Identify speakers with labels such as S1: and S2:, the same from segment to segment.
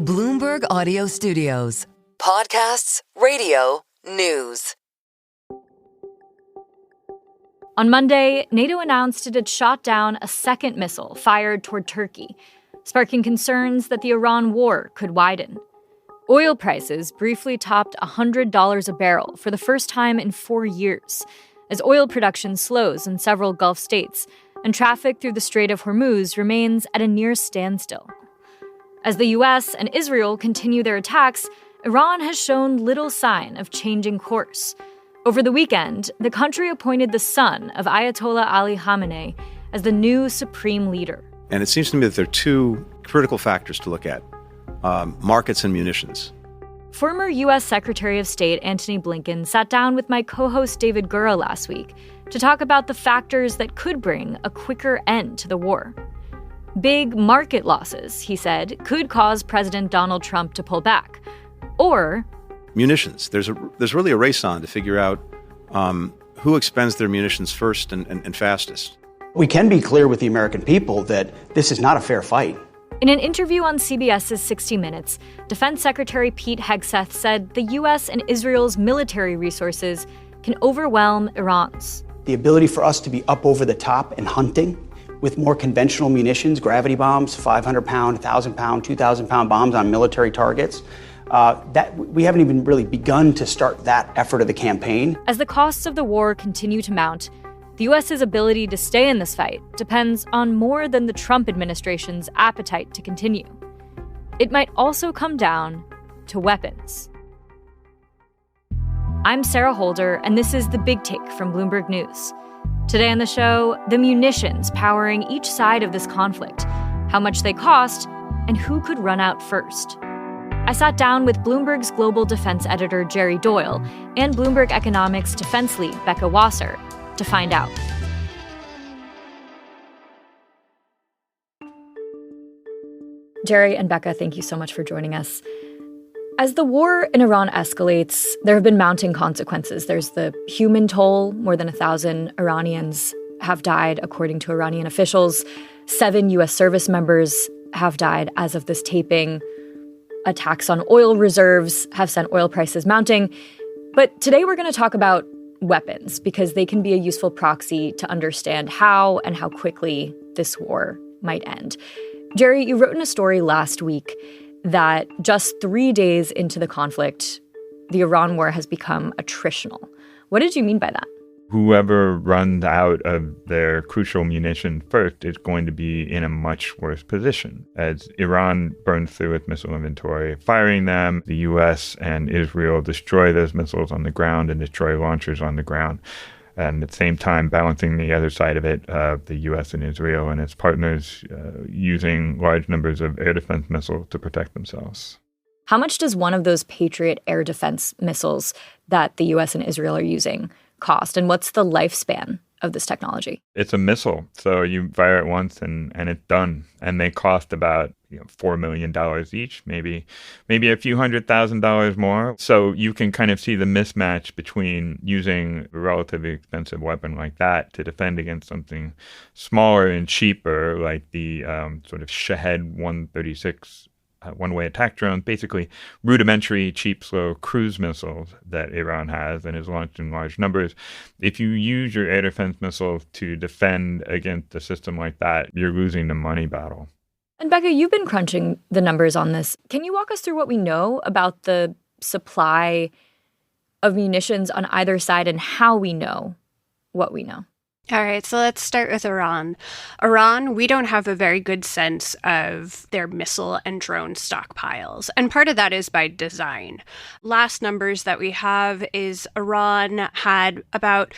S1: Bloomberg Audio Studios. Podcasts, radio, news.
S2: On Monday, NATO announced it had shot down a second missile fired toward Turkey, sparking concerns that the Iran war could widen. Oil prices briefly topped $100 a barrel for the first time in 4 years, as oil production slows in several Gulf states and traffic through the Strait of Hormuz remains at a near standstill. As the U.S. and Israel continue their attacks, Iran has shown little sign of changing course. Over the weekend, the country appointed the son of Ayatollah Ali Khamenei as the new supreme leader.
S3: And it seems to me that there are two critical factors to look at, markets and munitions.
S2: Former U.S. Secretary of State Antony Blinken sat down with my co-host David Gura last week to talk about the factors that could bring a quicker end to the war. Big market losses, he said, could cause President Donald Trump to pull back. Or
S3: munitions. There's really a race on to figure out who expends their munitions first and fastest.
S4: We can be clear with the American people that this is not a fair fight.
S2: In an interview on CBS's 60 Minutes, Defense Secretary Pete Hegseth said the U.S. and Israel's military resources can overwhelm Iran's.
S4: The ability for us to be up over the top and hunting with more conventional munitions, gravity bombs, 500-pound, 1,000-pound, 2,000-pound bombs on military targets, that we haven't even really begun to start that effort of the campaign.
S2: As the costs of the war continue to mount, the U.S.'s ability to stay in this fight depends on more than the Trump administration's appetite to continue. It might also come down to weapons. I'm Sarah Holder, and this is The Big Take from Bloomberg News. Today on the show, the munitions powering each side of this conflict, how much they cost, and who could run out first. I sat down with Bloomberg's global defense editor Gerry Doyle and Bloomberg Economics defense lead Becca Wasser to find out. Gerry and Becca, thank you so much for joining us. As the war in Iran escalates, there have been mounting consequences. There's the human toll. More than 1,000 Iranians have died, according to Iranian officials. 7 U.S. service members have died as of this taping. Attacks on oil reserves have sent oil prices mounting. But today we're going to talk about weapons, because they can be a useful proxy to understand how and how quickly this war might end. Gerry, you wrote in a story last week that just 3 days into the conflict, the Iran war has become attritional. What did you mean by that?
S5: Whoever runs out of their crucial munition first is going to be in a much worse position. As Iran burns through its missile inventory, firing them, the U.S. and Israel destroy those missiles on the ground and destroy launchers on the ground. And at the same time, balancing the other side of it, the U.S. and Israel and its partners using large numbers of air defense missiles to protect themselves.
S2: How much does one of those Patriot air defense missiles that the U.S. and Israel are using cost? And what's the lifespan of this technology?
S5: It's a missile, so you fire it once and it's done. And they cost about $4 million each, maybe a few $100,000 more. So you can kind of see the mismatch between using a relatively expensive weapon like that to defend against something smaller and cheaper, like the sort of Shahed 136 one-way attack drones, basically rudimentary, cheap, slow cruise missiles that Iran has and is launched in large numbers. If you use your air defense missiles to defend against a system like that, you're losing the money battle.
S2: And Becca, you've been crunching the numbers on this. Can you walk us through what we know about the supply of munitions on either side and how we know what we know?
S6: All right, so let's start with Iran. Iran, we don't have a very good sense of their missile and drone stockpiles. And part of that is by design. Last numbers that we have is Iran had about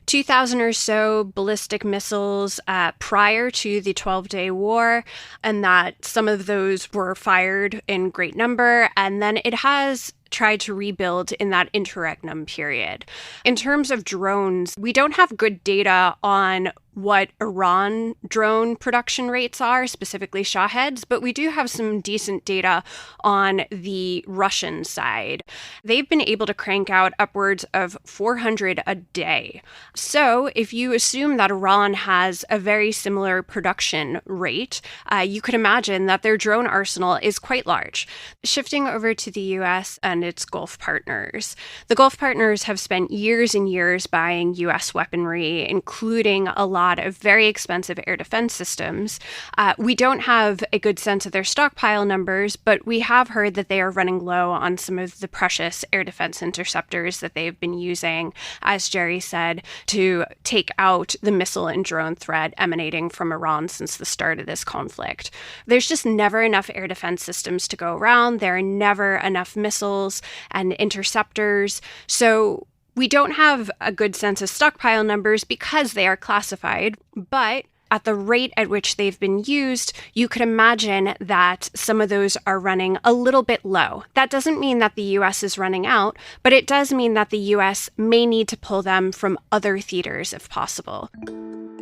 S6: 2,000 or so ballistic missiles prior to the 12-day war, and that some of those were fired in great number. And then it has tried to rebuild in that interregnum period. In terms of drones, we don't have good data on what Iran drone production rates are, specifically Shaheds, but we do have some decent data on the Russian side. They've been able to crank out upwards of 400 a day. So if you assume that Iran has a very similar production rate, you could imagine that their drone arsenal is quite large. Shifting over to the U.S. and its Gulf partners. The Gulf partners have spent years and years buying U.S. weaponry, including a lot of very expensive air defense systems. We don't have a good sense of their stockpile numbers, but we have heard that they are running low on some of the precious air defense interceptors that they've been using, as Gerry said, to take out the missile and drone threat emanating from Iran since the start of this conflict. There's just never enough air defense systems to go around. There are never enough missiles and interceptors. So we don't have a good sense of stockpile numbers because they are classified, but at the rate at which they've been used, you could imagine that some of those are running a little bit low. That doesn't mean that the U.S. is running out, but it does mean that the U.S. may need to pull them from other theaters if possible.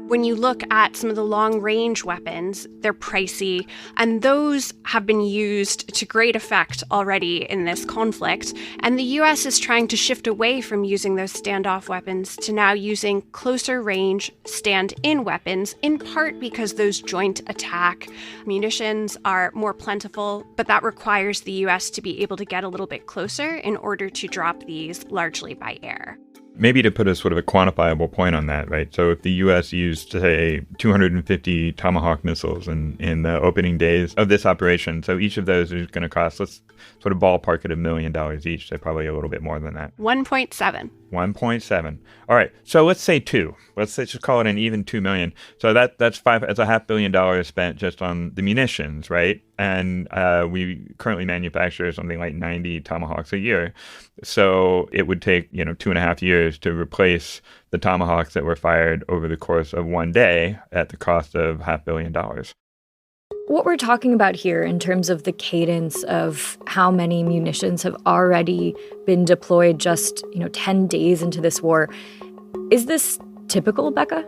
S6: When you look at some of the long-range weapons, they're pricey, and those have been used to great effect already in this conflict. And the U.S. is trying to shift away from using those standoff weapons to now using closer-range stand-in weapons, in part because those joint attack munitions are more plentiful, but that requires the U.S. to be able to get a little bit closer in order to drop these largely by air.
S5: Maybe to put a sort of a quantifiable point on that, right? So if the U.S. used, say, 250 Tomahawk missiles in the opening days of this operation, so each of those is going to cost, let's sort of ballpark it $1 million each. So probably a little bit more than that.
S6: 1.7.
S5: 1.7. All right. So let's say 2. Let's just call it an even 2 million. So that's $500 million spent just on the munitions, right? And we currently manufacture something like 90 Tomahawks a year. So it would take, 2.5 years to replace the Tomahawks that were fired over the course of one day at the cost of $500 million.
S2: What we're talking about here in terms of the cadence of how many munitions have already been deployed just, 10 days into this war, is this typical, Becca?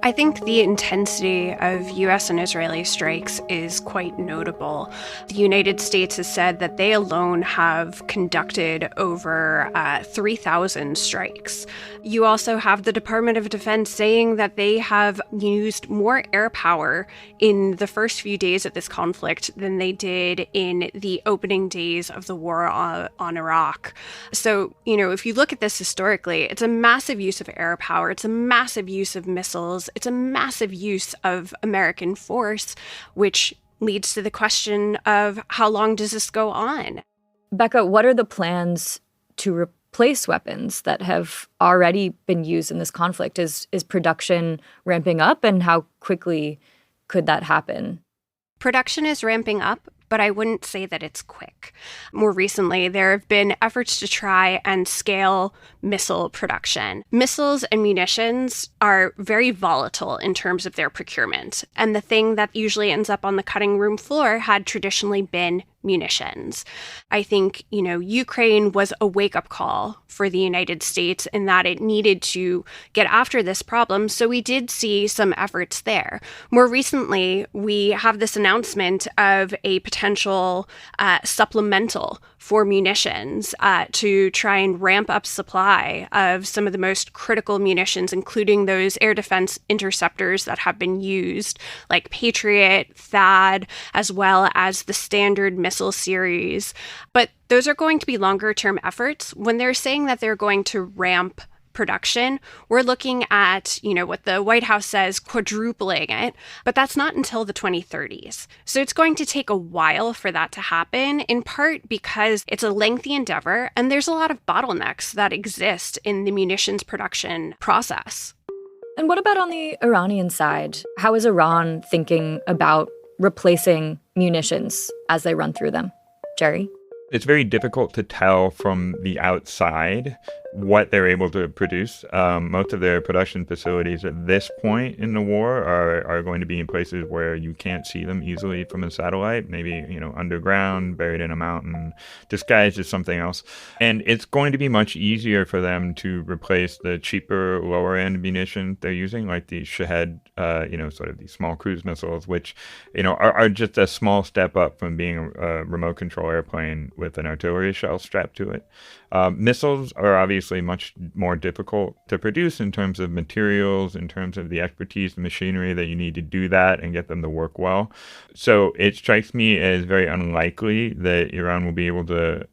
S6: I think the intensity of U.S. and Israeli strikes is quite notable. The United States has said that they alone have conducted over 3,000 strikes. You also have the Department of Defense saying that they have used more air power in the first few days of this conflict than they did in the opening days of the war on Iraq. So, if you look at this historically, it's a massive use of air power. It's a massive use of missiles. It's a massive use of American force, which leads to the question of how long does this go on?
S2: Becca, what are the plans to replace weapons that have already been used in this conflict? Is production ramping up, and how quickly could that happen?
S6: Production is ramping up, but I wouldn't say that it's quick. More recently, there have been efforts to try and scale missile production. Missiles and munitions are very volatile in terms of their procurement, and the thing that usually ends up on the cutting room floor had traditionally been munitions. I think, Ukraine was a wake-up call for the United States in that it needed to get after this problem, so we did see some efforts there. More recently, we have this announcement of a potential supplemental for munitions to try and ramp up supply of some of the most critical munitions, including those air defense interceptors that have been used, like Patriot, THAAD, as well as the standard missile series. But those are going to be longer-term efforts. When they're saying that they're going to ramp production, we're looking at, what the White House says, quadrupling it, but that's not until the 2030s. So it's going to take a while for that to happen, in part because it's a lengthy endeavor and there's a lot of bottlenecks that exist in the munitions production process.
S2: And what about on the Iranian side? How is Iran thinking about replacing munitions as they run through them? Gerry?
S5: It's very difficult to tell from the outside what they're able to produce. Most of their production facilities at this point in the war are going to be in places where you can't see them easily from a satellite, maybe, underground, buried in a mountain, disguised as something else. And it's going to be much easier for them to replace the cheaper, lower-end munition they're using, like the Shahed, sort of these small cruise missiles, which, are just a small step up from being a remote control airplane with an artillery shell strapped to it. Missiles are obviously much more difficult to produce in terms of materials, in terms of the expertise and machinery that you need to do that and get them to work well. So it strikes me as very unlikely that Iran will be able to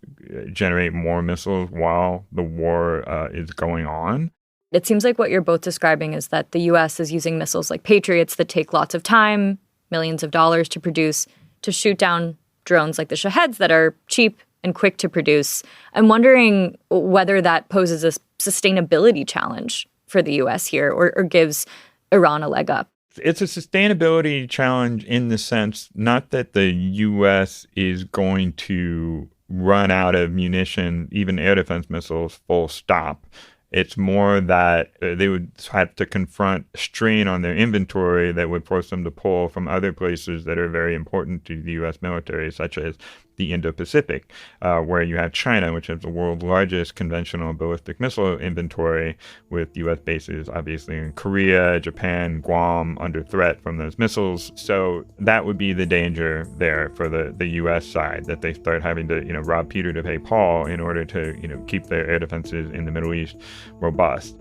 S5: generate more missiles while the war is going on.
S2: It seems like what you're both describing is that the U.S. is using missiles like Patriots that take lots of time, millions of dollars to produce, to shoot down drones like the Shaheds that are cheap and quick to produce. I'm wondering whether that poses a sustainability challenge for the U.S. here or gives Iran a leg up.
S5: It's a sustainability challenge in the sense not that the U.S. is going to run out of munition, even air defense missiles, full stop. It's more that they would have to confront strain on their inventory that would force them to pull from other places that are very important to the U.S. military, such as the Indo-Pacific, where you have China, which has the world's largest conventional ballistic missile inventory, with U.S. bases, obviously, in Korea, Japan, Guam, under threat from those missiles. So that would be the danger there for the U.S. side, that they start having to, rob Peter to pay Paul in order to, keep their air defenses in the Middle East robust.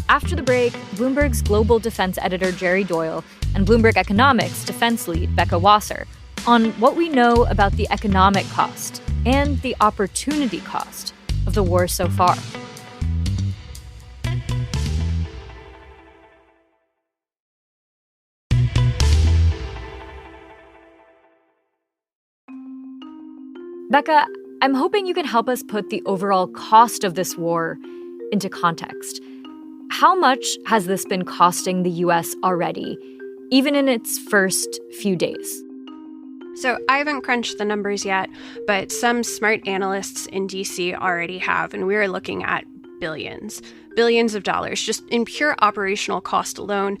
S2: After the break, Bloomberg's global defense editor Gerry Doyle and Bloomberg Economics defense lead Becca Wasser on what we know about the economic cost and the opportunity cost of the war so far. Becca, I'm hoping you can help us put the overall cost of this war into context. How much has this been costing the U.S. already, even in its first few days?
S6: So I haven't crunched the numbers yet, but some smart analysts in D.C. already have, and we're looking at billions of dollars, just in pure operational cost alone.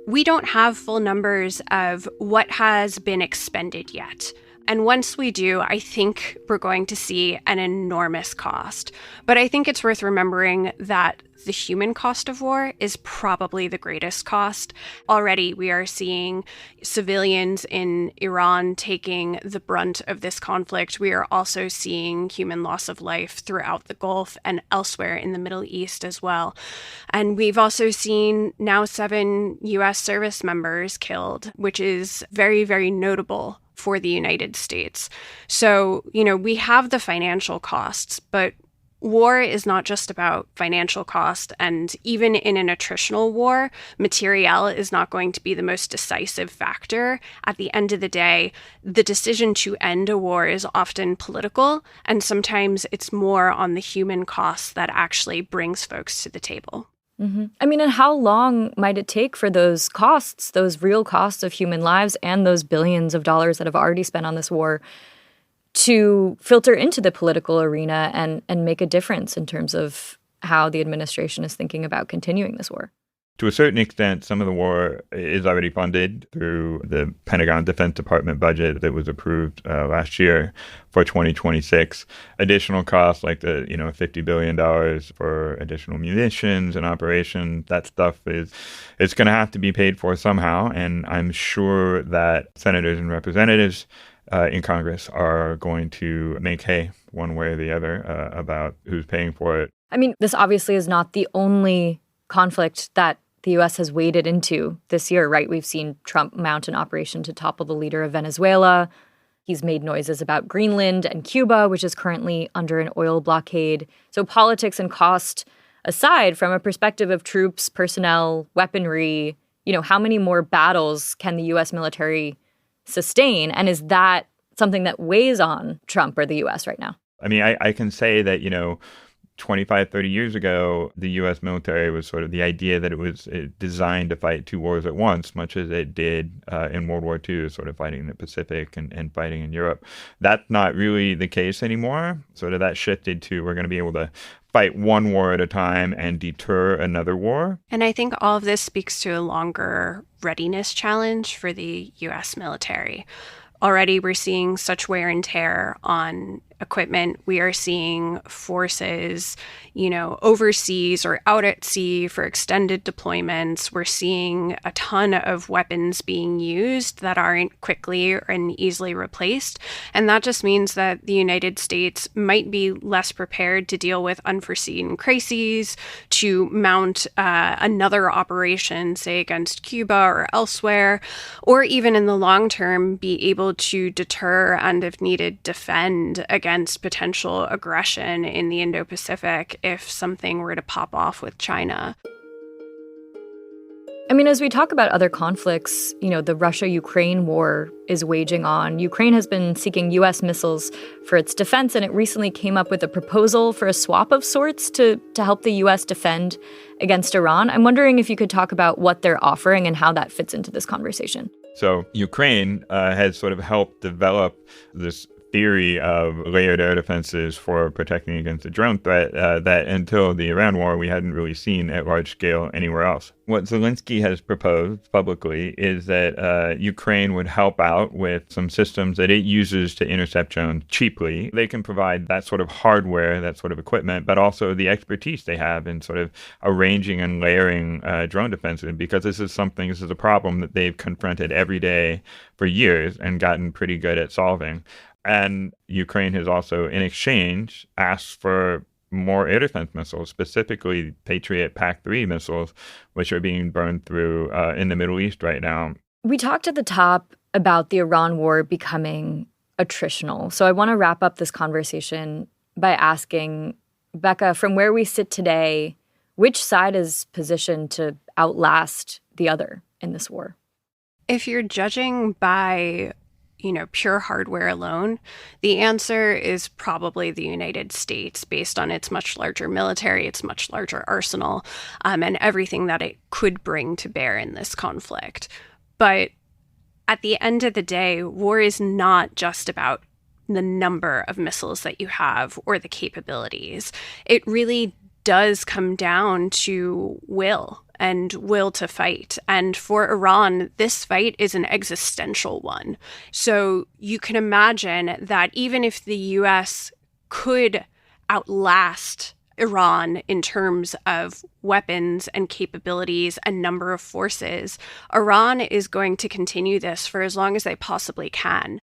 S6: We don't have full numbers of what has been expended yet. And once we do, I think we're going to see an enormous cost. But I think it's worth remembering that the human cost of war is probably the greatest cost. Already, we are seeing civilians in Iran taking the brunt of this conflict. We are also seeing human loss of life throughout the Gulf and elsewhere in the Middle East as well. And we've also seen now 7 U.S. service members killed, which is very, very notable for the United States. So, we have the financial costs, but war is not just about financial cost. And even in an attritional war, materiel is not going to be the most decisive factor. At the end of the day, the decision to end a war is often political, and sometimes it's more on the human cost that actually brings folks to the table.
S2: Mm-hmm. And how long might it take for those costs, those real costs of human lives and those billions of dollars that have already spent on this war, to filter into the political arena and make a difference in terms of how the administration is thinking about continuing this war?
S5: To a certain extent, some of the war is already funded through the Pentagon Defense Department budget that was approved last year for 2026. Additional costs like the $50 billion for additional munitions and operations, that stuff it's going to have to be paid for somehow. And I'm sure that senators and representatives in Congress are going to make hay one way or the other about who's paying for it.
S2: This obviously is not the only conflict that the U.S. has waded into this year, right? We've seen Trump mount an operation to topple the leader of Venezuela. He's made noises about Greenland and Cuba, which is currently under an oil blockade. So politics and cost aside, from a perspective of troops, personnel, weaponry, how many more battles can the U.S. military sustain? And is that something that weighs on Trump or the U.S. right now?
S5: I can say that, 25, 30 years ago, the U.S. military was sort of the idea that it was designed to fight two wars at once, much as it did in World War II, sort of fighting in the Pacific and fighting in Europe. That's not really the case anymore. Sort of that shifted to we're going to be able to fight one war at a time and deter another war.
S6: And I think all of this speaks to a longer readiness challenge for the U.S. military. Already we're seeing such wear and tear on equipment. We are seeing forces, overseas or out at sea for extended deployments. We're seeing a ton of weapons being used that aren't quickly and easily replaced. And that just means that the United States might be less prepared to deal with unforeseen crises, to mount another operation, say against Cuba or elsewhere, or even in the long term, be able to deter and, if needed, defend against potential aggression in the Indo-Pacific if something were to pop off with China.
S2: I mean, as we talk about other conflicts, the Russia-Ukraine war is waging on. Ukraine has been seeking U.S. missiles for its defense, and it recently came up with a proposal for a swap of sorts to help the U.S. defend against Iran. I'm wondering if you could talk about what they're offering and how that fits into this conversation.
S5: So Ukraine has sort of helped develop this theory of layered air defenses for protecting against the drone threat that until the Iran war, we hadn't really seen at large scale anywhere else. What Zelensky has proposed publicly is that Ukraine would help out with some systems that it uses to intercept drones cheaply. They can provide that sort of hardware, that sort of equipment, but also the expertise they have in sort of arranging and layering drone defenses, because this is a problem that they've confronted every day for years and gotten pretty good at solving. And Ukraine has also, in exchange, asked for more air defense missiles, specifically Patriot PAC-3 missiles, which are being burned through in the Middle East right now.
S2: We talked at the top about the Iran war becoming attritional. So I want to wrap up this conversation by asking, Becca, from where we sit today, which side is positioned to outlast the other in this war?
S6: If you're judging by pure hardware alone, the answer is probably the United States, based on its much larger military, its much larger arsenal, and everything that it could bring to bear in this conflict. But at the end of the day, war is not just about the number of missiles that you have or the capabilities. It really does come down to will and will to fight. And for Iran, this fight is an existential one. So you can imagine that even if the U.S. could outlast Iran in terms of weapons and capabilities and number of forces, Iran is going to continue this for as long as they possibly can.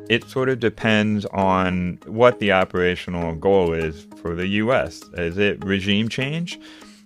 S5: It sort of depends on what the operational goal is for the U.S. Is it regime change?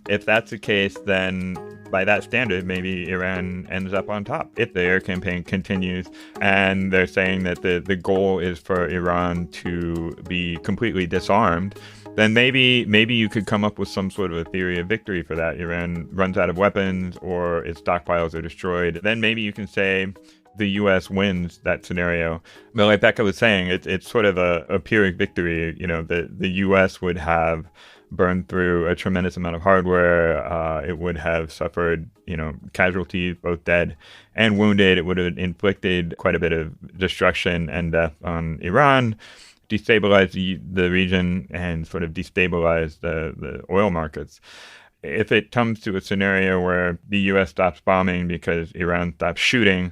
S5: If that's the case, then by that standard, maybe Iran ends up on top. If the air campaign continues and they're saying that the goal is for Iran to be completely disarmed, then maybe you could come up with some sort of a theory of victory for that. Iran runs out of weapons or its stockpiles are destroyed. Then maybe you can say the U.S. wins that scenario. But like Becca was saying, it's sort of a Pyrrhic victory. The U.S. would have burned through a tremendous amount of hardware. It would have suffered, casualties, both dead and wounded. It would have inflicted quite a bit of destruction and death on Iran, destabilized the region, and sort of destabilized the oil markets. If it comes to a scenario where the U.S. stops bombing because Iran stops shooting,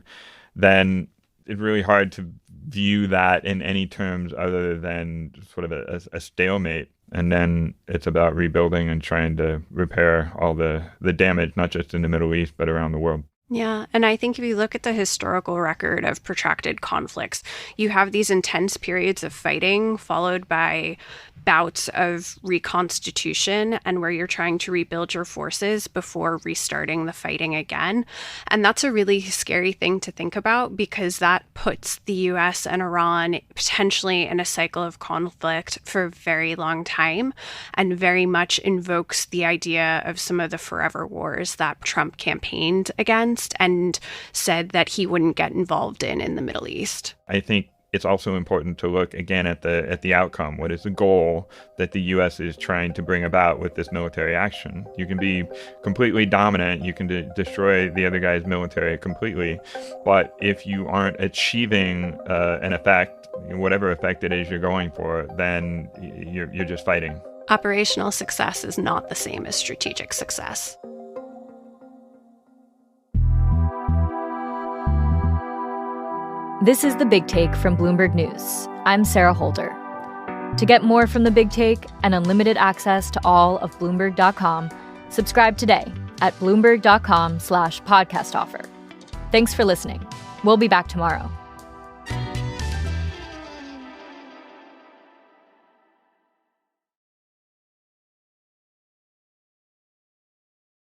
S5: then it's really hard to view that in any terms other than sort of a stalemate. And then it's about rebuilding and trying to repair all the damage, not just in the Middle East, but around the world.
S6: Yeah, and I think if you look at the historical record of protracted conflicts, you have these intense periods of fighting followed by bouts of reconstitution and where you're trying to rebuild your forces before restarting the fighting again. And that's a really scary thing to think about, because that puts the US and Iran potentially in a cycle of conflict for a very long time and very much invokes the idea of some of the forever wars that Trump campaigned against and said that he wouldn't get involved in the Middle East.
S5: I think it's also important to look again at the outcome. What is the goal that the U.S. is trying to bring about with this military action? You can be completely dominant, you can destroy the other guy's military completely, but if you aren't achieving an effect, whatever effect it is you're going for, then you're just fighting.
S6: Operational success is not the same as strategic success.
S2: This is The Big Take from Bloomberg News. I'm Sarah Holder. To get more from The Big Take and unlimited access to all of Bloomberg.com, subscribe today at Bloomberg.com/podcast offer. Thanks for listening. We'll be back tomorrow.